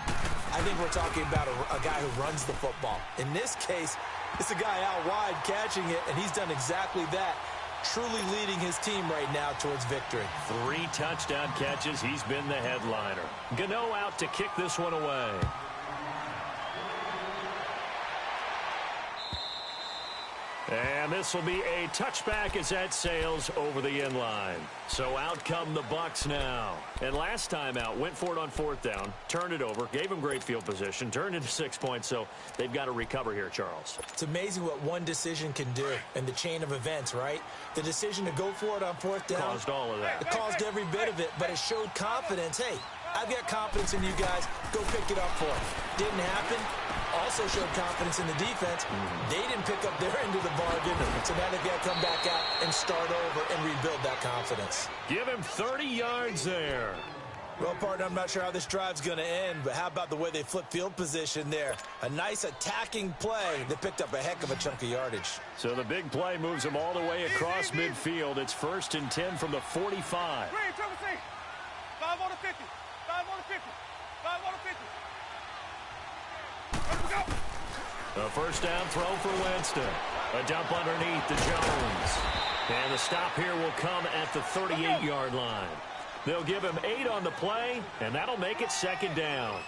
I think we're talking about a guy who runs the football. In this case, it's a guy out wide catching it, and he's done exactly that, truly leading his team right now towards victory. 3 touchdown catches. He's been the headliner. Gano out to kick this one away. And this will be a touchback as that sails over the end line. So out come the Bucs now. And last time out, went for it on 4th down, turned it over, gave him great field position, turned into 6 points. So they've got to recover here, Charles. It's amazing what one decision can do in the chain of events, right? The decision to go for it on 4th down caused all of that. It caused every bit of it, but it showed confidence. Hey, I've got confidence in you guys. Go pick it up for it. Didn't happen. Also showed confidence in the defense. They didn't pick up their end of the bargain, so now they've got to come back out and start over and rebuild that confidence. Give him 30 yards there. Well, partner, I'm not sure how this drive's going to end, but how about the way they flip field position there? A nice attacking play that picked up a heck of a chunk of yardage. So the big play moves them all the way across midfield. It's 1st and 10 from the 45. 5 on the 50. 5 on the 50. 5 on the 50. A 1st down throw for Winston. A dump underneath to Jones. And the stop here will come at the 38-yard line. They'll give him 8 on the play, and that'll make it 2nd down.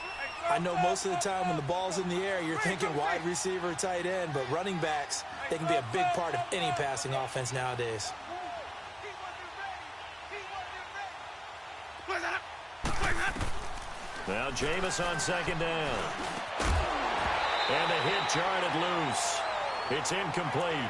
I know most of the time when the ball's in the air, you're thinking wide receiver, tight end, but running backs, they can be a big part of any passing offense nowadays. Now Jameis on 2nd down. And the hit jarred it loose. It's incomplete.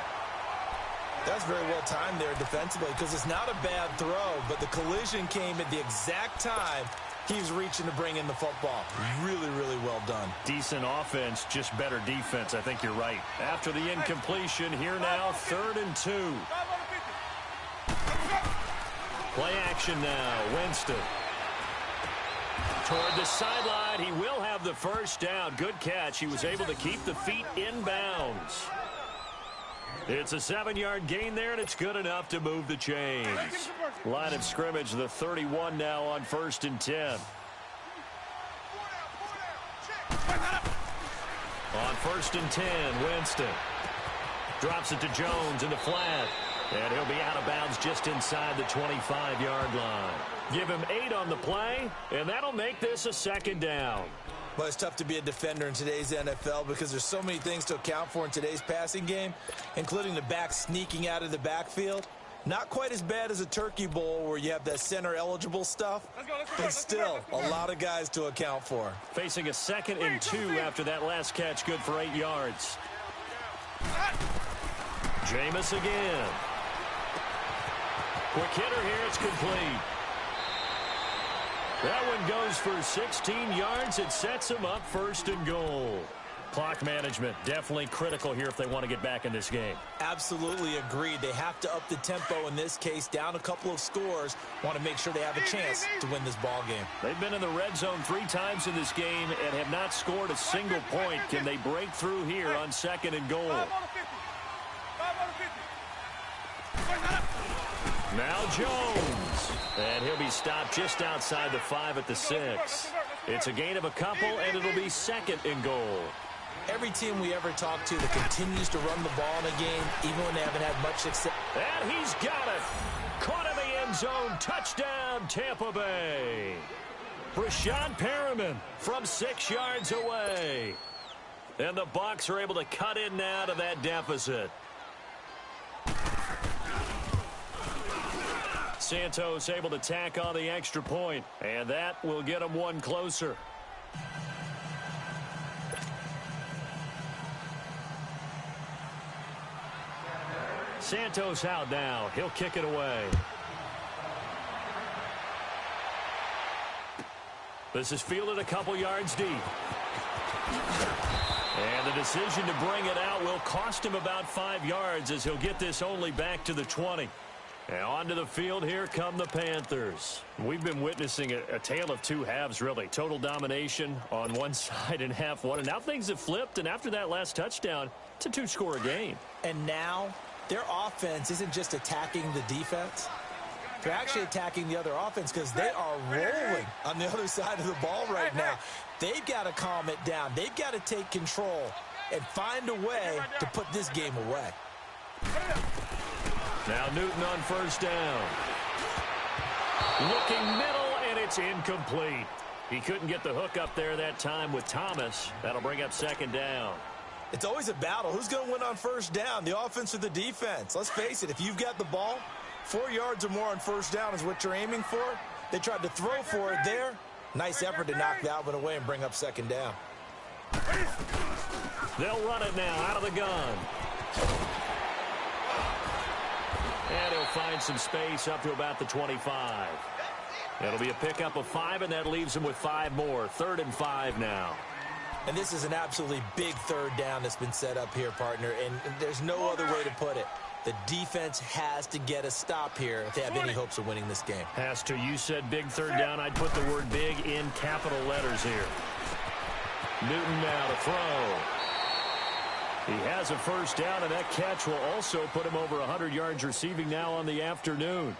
That's very well timed there defensively because it's not a bad throw, but the collision came at the exact time he was reaching to bring in the football. Really, really well done. Decent offense, just better defense. I think you're right. After the incompletion, here now, 3rd and 2. Play action now, Winston. Toward the sideline, he will have the 1st down. Good catch. He was able to keep the feet in bounds. It's a 7-yard gain there, and it's good enough to move the chains. Line of scrimmage, the 31 now on 1st and 10. On 1st and 10, Winston drops it to Jones in the flat. And he'll be out of bounds just inside the 25-yard line. Give him 8 on the play, and that'll make this a 2nd down. Well, it's tough to be a defender in today's NFL because there's so many things to account for in today's passing game, including the back sneaking out of the backfield. Not quite as bad as a turkey bowl where you have that center-eligible stuff, but still a lot of guys to account for. Facing a 2nd and 2 after that last catch, good for 8 yards. Jameis again. Quick hitter here, it's complete. That one goes for 16 yards. It sets him up 1st and goal. Clock management definitely critical here if they want to get back in this game. Absolutely agreed. They have to up the tempo in this case, down a couple of scores. Want to make sure they have a chance to win this ball game. They've been in the red zone 3 times in this game and have not scored a single point. Can they break through here on 2nd and goal? Now Jones. And he'll be stopped just outside the 5 at the 6. It's a gain of a couple, and it'll be 2nd and goal. Every team we ever talk to that continues to run the ball in a game, even when they haven't had much success. And he's got it. Caught in the end zone. Touchdown, Tampa Bay. Brashad Perriman from 6 yards away. And the Bucs are able to cut in now to that deficit. Santos able to tack on the extra point, and that will get them one closer. Santos out now. He'll kick it away. This is fielded a couple yards deep. And the decision to bring it out will cost him about 5 yards as he'll get this only back to the 20. And onto the field, here come the Panthers. We've been witnessing a tale of 2 halves, really. Total domination on one side and half one. And now things have flipped, and after that last touchdown, it's a 2-score game. And now their offense isn't just attacking the defense. They're actually attacking the other offense because they are rolling on the other side of the ball right now. They've got to calm it down. They've got to take control and find a way to put this game away. Now Newton on 1st down. Looking middle, and it's incomplete. He couldn't get the hook up there that time with Thomas. That'll bring up 2nd down. It's always a battle. Who's going to win on 1st down, the offense or the defense? Let's face it, if you've got the ball, 4 yards or more on 1st down is what you're aiming for. They tried to throw for it there. Nice effort to knock that one away and bring up 2nd down. They'll run it now out of the gun. And he'll find some space up to about the 25. It'll be a pickup of 5, and that leaves him with 5 more. 3rd and 5 now. And this is an absolutely big 3rd down that's been set up here, partner, and there's no other way to put it. The defense has to get a stop here if they have any hopes of winning this game. Has to. You said big 3rd down. I'd put the word big in capital letters here. Newton now to throw. He has a 1st down, and that catch will also put him over 100 yards receiving now on the afternoon.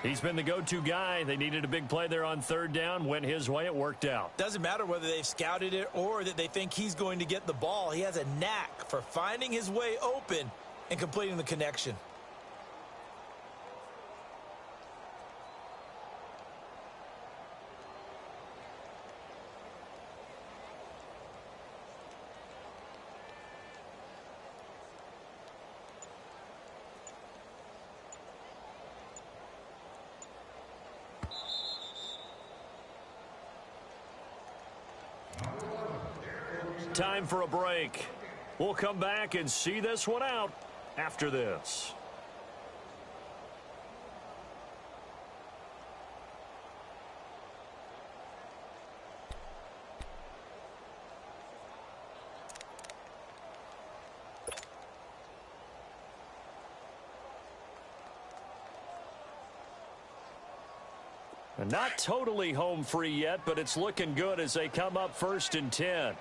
He's been the go-to guy. They needed a big play there on 3rd down. Went his way. It worked out. Doesn't matter whether they've scouted it or that they think he's going to get the ball. He has a knack for finding his way open and completing the connection. Time for a break. We'll come back and see this one out after this. And not totally home free yet, but it's looking good as they come up 1st and 10.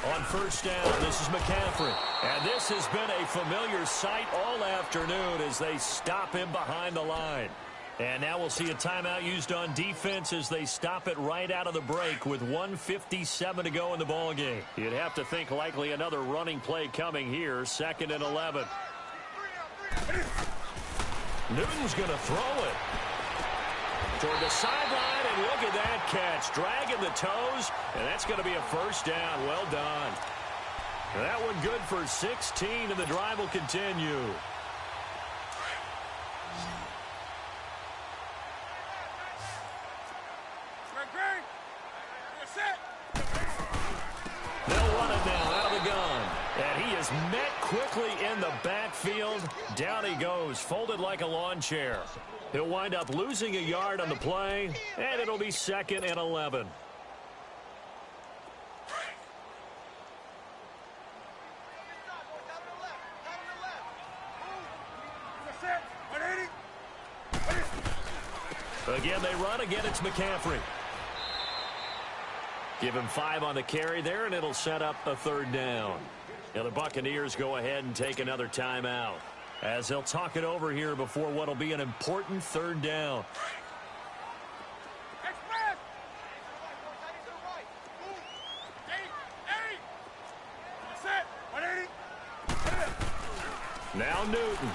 On 1st down, this is McCaffrey. And this has been a familiar sight all afternoon as they stop him behind the line. And now we'll see a timeout used on defense as they stop it right out of the break with 1:57 to go in the ballgame. You'd have to think likely another running play coming here, 2nd and 11. Newton's going to throw it toward the sideline, and look at that catch. Dragging the toes, and that's going to be a 1st down. Well done. That one good for 16, and the drive will continue. They'll run it now out of the gun. And he is met quickly in the backfield. Down he goes, folded like a lawn chair. He'll wind up losing a yard on the play, and it'll be 2nd and 11. Again, they run. Again, it's McCaffrey. Give him 5 on the carry there, and it'll set up a 3rd down. Now the Buccaneers go ahead and take another timeout as they'll talk it over here before what will be an important 3rd down. Now Newton.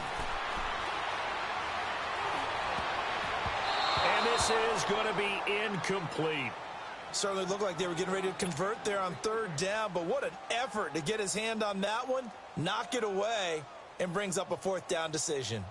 And this is going to be incomplete. Certainly looked like they were getting ready to convert there on 3rd down, but what an effort to get his hand on that one, knock it away, and brings up a 4th down decision.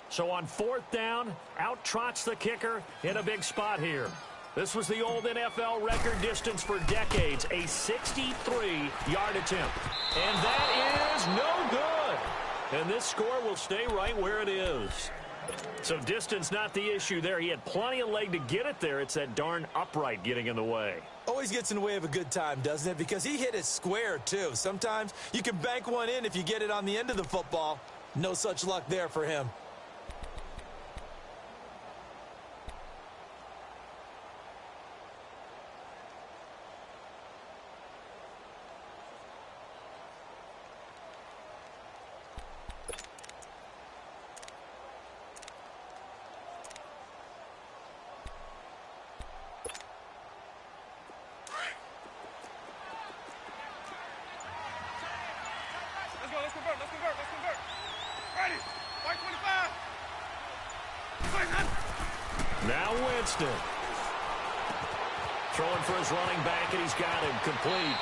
So on 4th down, out trots the kicker in a big spot here. This was the old NFL record distance for decades, a 63-yard attempt. And that is no good. And this score will stay right where it is. So distance not the issue there. He had plenty of leg to get it there. It's that darn upright getting in the way. Always gets in the way of a good time, doesn't it? Because he hit it square, too. Sometimes you can bank one in if you get it on the end of the football. No such luck there for him. Let's convert. Ready. White 25. Now Winston. Throwing for his running back, and he's got him complete.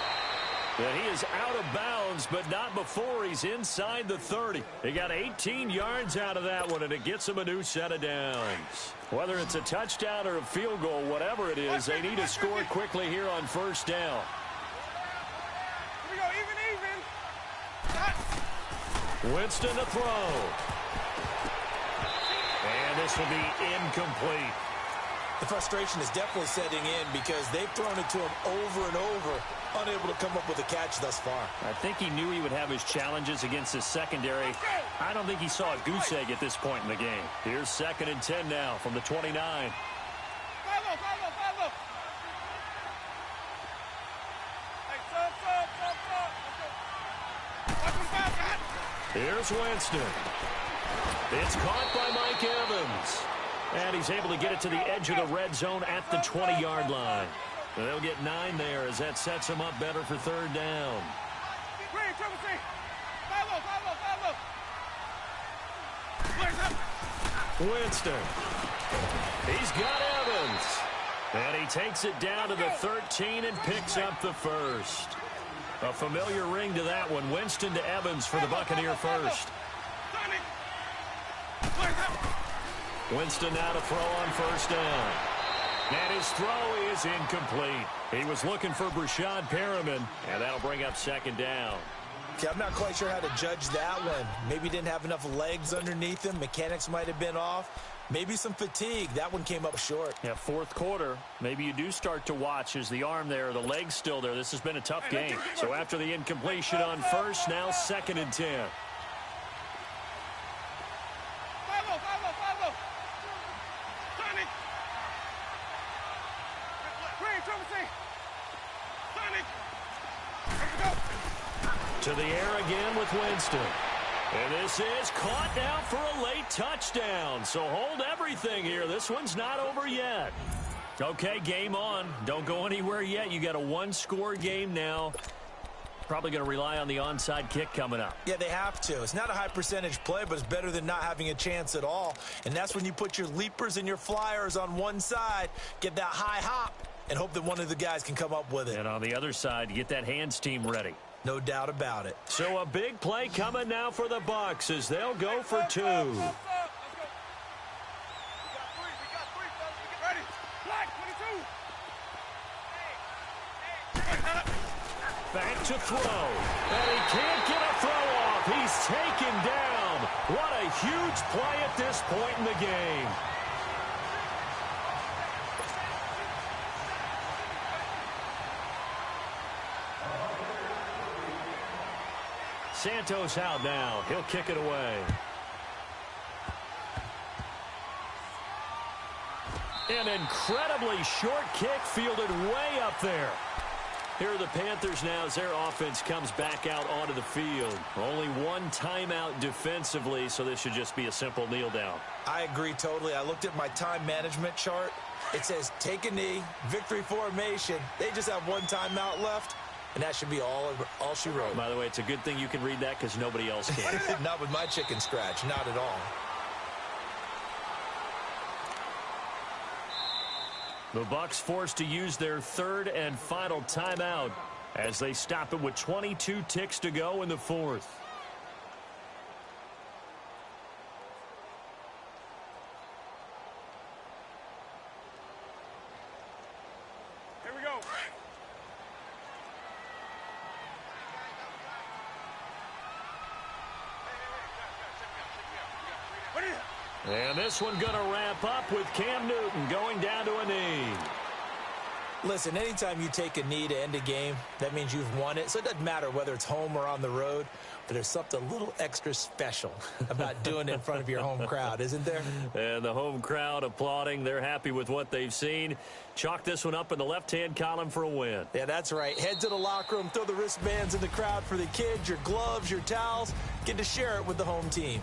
And he is out of bounds, but not before he's inside the 30. He got 18 yards out of that one, and it gets him a new set of downs. Whether it's a touchdown or a field goal, whatever it is, they need to score quickly here on 1st down. Here we go, even. Winston to throw. And this will be incomplete. The frustration is definitely setting in because they've thrown it to him over and over, unable to come up with a catch thus far. I think he knew he would have his challenges against his secondary. I don't think he saw a goose egg at this point in the game. Here's 2nd and 10 now from the 29. Follow. Here's Winston. It's caught by Mike Evans. And he's able to get it to the edge of the red zone at the 20-yard line. And they'll get 9 there as that sets them up better for 3rd down. Winston. He's got Evans. And he takes it down to the 13 and picks up the 1st. A familiar ring to that one. Winston to Evans for the Buccaneer first. Winston now to throw on 1st down. And his throw is incomplete. He was looking for Brashad Perriman, and that'll bring up 2nd down. Okay, I'm not quite sure how to judge that one. Maybe didn't have enough legs underneath him. Mechanics might have been off. Maybe some fatigue. That one came up short. Yeah, 4th quarter. Maybe you do start to watch. Is the arm there, the leg's still there? This has been a tough game. So after the incompletion on 1st, now 2nd and 10. To the air again with Winston. And this is caught now for a late touchdown. So hold everything here. This one's not over yet. Okay, game on. Don't go anywhere yet. You got a 1-score game now. Probably going to rely on the onside kick coming up. Yeah, they have to. It's not a high percentage play, but it's better than not having a chance at all. And that's when you put your leapers and your flyers on one side, get that high hop, and hope that one of the guys can come up with it. And on the other side, get that hands team ready. No doubt about it. So a big play coming now for the Bucs as they'll go for 2. Let's go. We got 3. Fellas. We get ready. Black 22. Back to throw. And he can't get a throw off. He's taken down. What a huge play at this point in the game. Santos out now. He'll kick it away. An incredibly short kick fielded way up there. Here are the Panthers now as their offense comes back out onto the field. Only one timeout defensively, so this should just be a simple kneel down. I agree totally. I looked at my time management chart. It says take a knee, victory formation. They just have one timeout left, and that should be all she wrote. By the way, it's a good thing you can read that because nobody else can. Not with my chicken scratch, not at all. The Bucs forced to use their third and final timeout as they stop it with 22 ticks to go in the fourth. Here we go. What is it? And this one going to wrap up with Cam Newton going down to a knee. Listen, anytime you take a knee to end a game, that means you've won it. So it doesn't matter whether it's home or on the road, but there's something a little extra special about doing it in front of your home crowd, isn't there? And the home crowd applauding. They're happy with what they've seen. Chalk this one up in the left-hand column for a win. Yeah, that's right. Head to the locker room, throw the wristbands in the crowd for the kids, your gloves, your towels. Get to share it with the home team.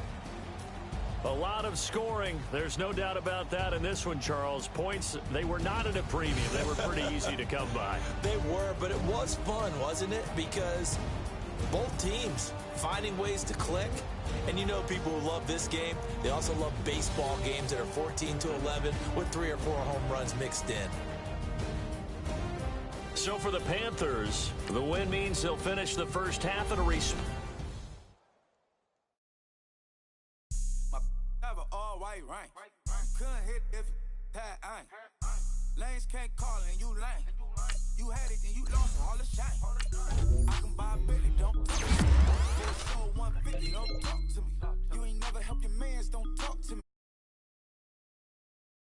A lot of scoring. There's no doubt about that in this one, Charles. Points, they were not at a premium. They were pretty easy to come by. They were, but it was fun, wasn't it? Because both teams finding ways to click. And you know people who love this game, they also love baseball games that are 14-11 with 3 or 4 home runs mixed in. So for the Panthers, the win means they'll finish the first half at a White rank. Couldn't hit if you had ain't. Lanes can't call and you lame. You had it and you lost all the shine.